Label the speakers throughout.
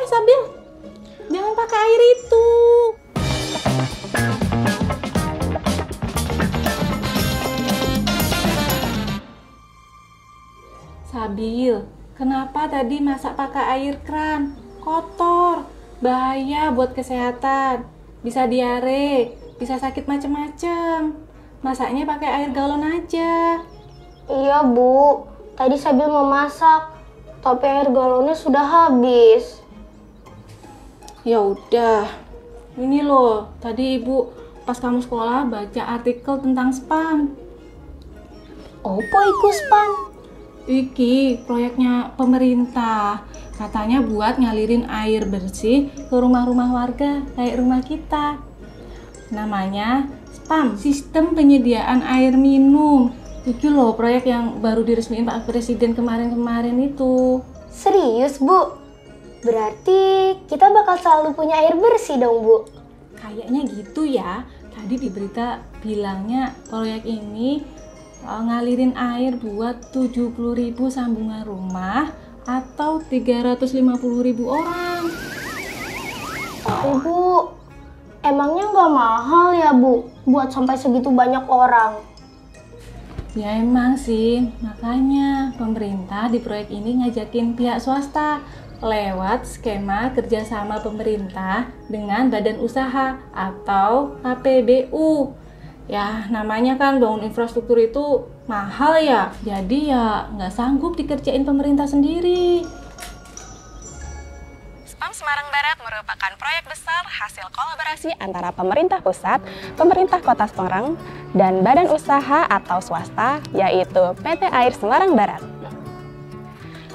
Speaker 1: Sabil, jangan pakai air itu. Sabil, kenapa tadi masak pakai air keran? Kotor, bahaya buat kesehatan. Bisa diare, bisa sakit macem-macem. Masaknya pakai air galon aja.
Speaker 2: Iya Bu, tadi Sabil mau masak, tapi air galonnya sudah habis.
Speaker 1: Ya udah, ini loh, tadi Ibu pas kamu sekolah baca artikel tentang spam.
Speaker 2: Apa iku spam?
Speaker 1: Iki proyeknya pemerintah, katanya buat ngalirin air bersih ke rumah-rumah warga kayak rumah kita. Namanya spam, sistem penyediaan air minum. Itu loh proyek yang baru diresmiin Pak Presiden kemarin-kemarin itu.
Speaker 2: Serius Bu? Berarti kita bakal selalu punya air bersih dong Bu?
Speaker 1: Kayaknya gitu ya. Tadi di berita bilangnya proyek ini ngalirin air buat 70.000 sambungan rumah atau 350.000 orang.
Speaker 2: Tapi Bu, emangnya nggak mahal ya Bu buat sampai segitu banyak orang?
Speaker 1: Ya emang sih, makanya pemerintah di proyek ini ngajakin pihak swasta lewat skema kerjasama pemerintah dengan badan usaha atau KPBU. Ya namanya kan bangun infrastruktur itu mahal ya, jadi ya nggak sanggup dikerjain pemerintah sendiri.
Speaker 3: Spam Semarang Barat merupakan proyek besar hasil kolaborasi antara pemerintah pusat, pemerintah Kota Semarang, dan badan usaha atau swasta, yaitu PT Air Semarang Barat.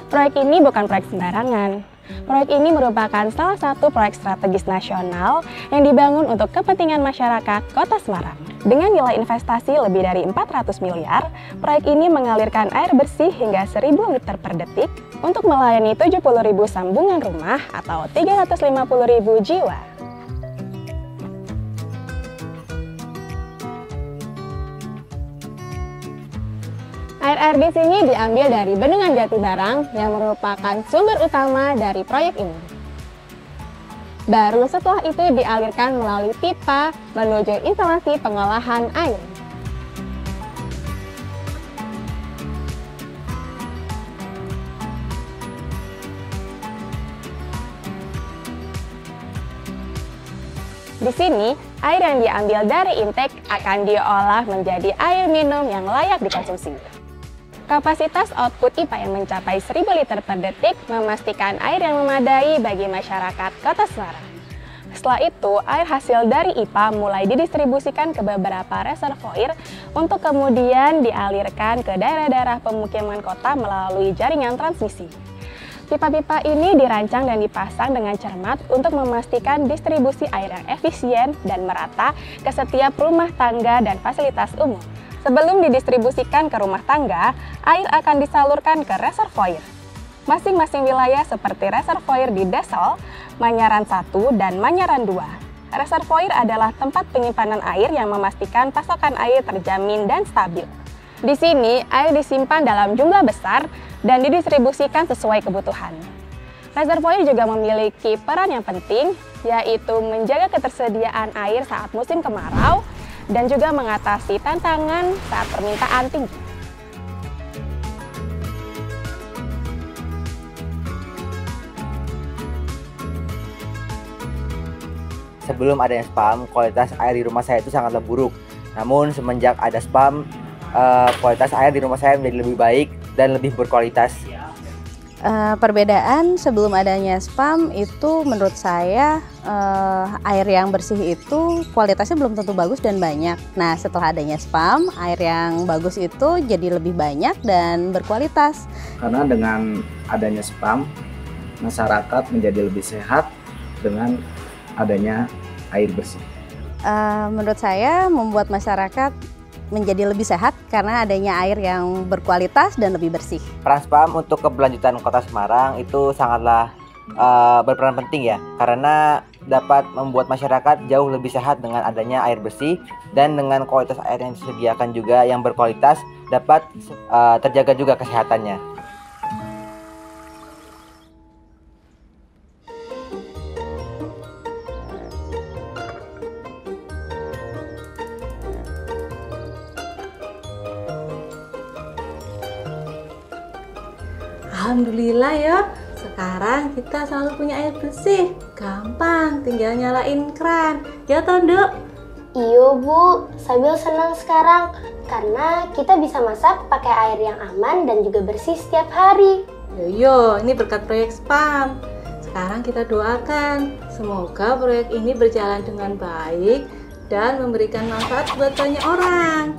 Speaker 3: Proyek ini bukan proyek sembarangan. Proyek ini merupakan salah satu proyek strategis nasional yang dibangun untuk kepentingan masyarakat Kota Semarang. Dengan nilai investasi lebih dari 400 miliar, proyek ini mengalirkan air bersih hingga 1.000 liter per detik untuk melayani 70.000 sambungan rumah atau 350.000 jiwa. Air di sini diambil dari Bendungan Jatibarang yang merupakan sumber utama dari proyek ini. Baru setelah itu dialirkan melalui pipa menuju instalasi pengolahan air. Di sini, air yang diambil dari intake akan diolah menjadi air minum yang layak dikonsumsi. Kapasitas output IPA yang mencapai 1.000 liter per detik memastikan air yang memadai bagi masyarakat Kota Semarang. Setelah itu, air hasil dari IPA mulai didistribusikan ke beberapa reservoir untuk kemudian dialirkan ke daerah-daerah pemukiman kota melalui jaringan transmisi. Pipa-pipa ini dirancang dan dipasang dengan cermat untuk memastikan distribusi air yang efisien dan merata ke setiap rumah tangga dan fasilitas umum. Sebelum didistribusikan ke rumah tangga, air akan disalurkan ke reservoir. Masing-masing wilayah seperti reservoir di Desel, Manyaran 1, dan Manyaran 2. Reservoir adalah tempat penyimpanan air yang memastikan pasokan air terjamin dan stabil. Di sini, air disimpan dalam jumlah besar dan didistribusikan sesuai kebutuhan. Reservoir juga memiliki peran yang penting, yaitu menjaga ketersediaan air saat musim kemarau, dan juga mengatasi tantangan saat permintaan tinggi.
Speaker 4: Sebelum adanya spam, kualitas air di rumah saya itu sangatlah buruk. Namun semenjak ada spam, kualitas air di rumah saya menjadi lebih baik dan lebih berkualitas.
Speaker 5: Perbedaan sebelum adanya spam itu menurut saya air yang bersih itu kualitasnya belum tentu bagus dan banyak. Nah setelah adanya spam, air yang bagus itu jadi lebih banyak dan berkualitas.
Speaker 6: Karena dengan adanya spam, masyarakat menjadi lebih sehat dengan adanya air bersih?
Speaker 5: Menurut saya membuat masyarakat menjadi lebih sehat karena adanya air yang berkualitas dan lebih bersih.
Speaker 4: Peran SPAM untuk keberlanjutan Kota Semarang itu sangatlah berperan penting ya, karena dapat membuat masyarakat jauh lebih sehat dengan adanya air bersih, dan dengan kualitas air yang disediakan juga yang berkualitas dapat terjaga juga kesehatannya.
Speaker 1: Alhamdulillah ya, sekarang kita selalu punya air bersih. Gampang, tinggal nyalain keran. Ya toh, Nduk?
Speaker 2: Iya Bu, Sabil senang sekarang karena kita bisa masak pakai air yang aman dan juga bersih setiap hari.
Speaker 1: Yo, ini berkat proyek SPAM. Sekarang kita doakan, semoga proyek ini berjalan dengan baik dan memberikan manfaat buat banyak orang.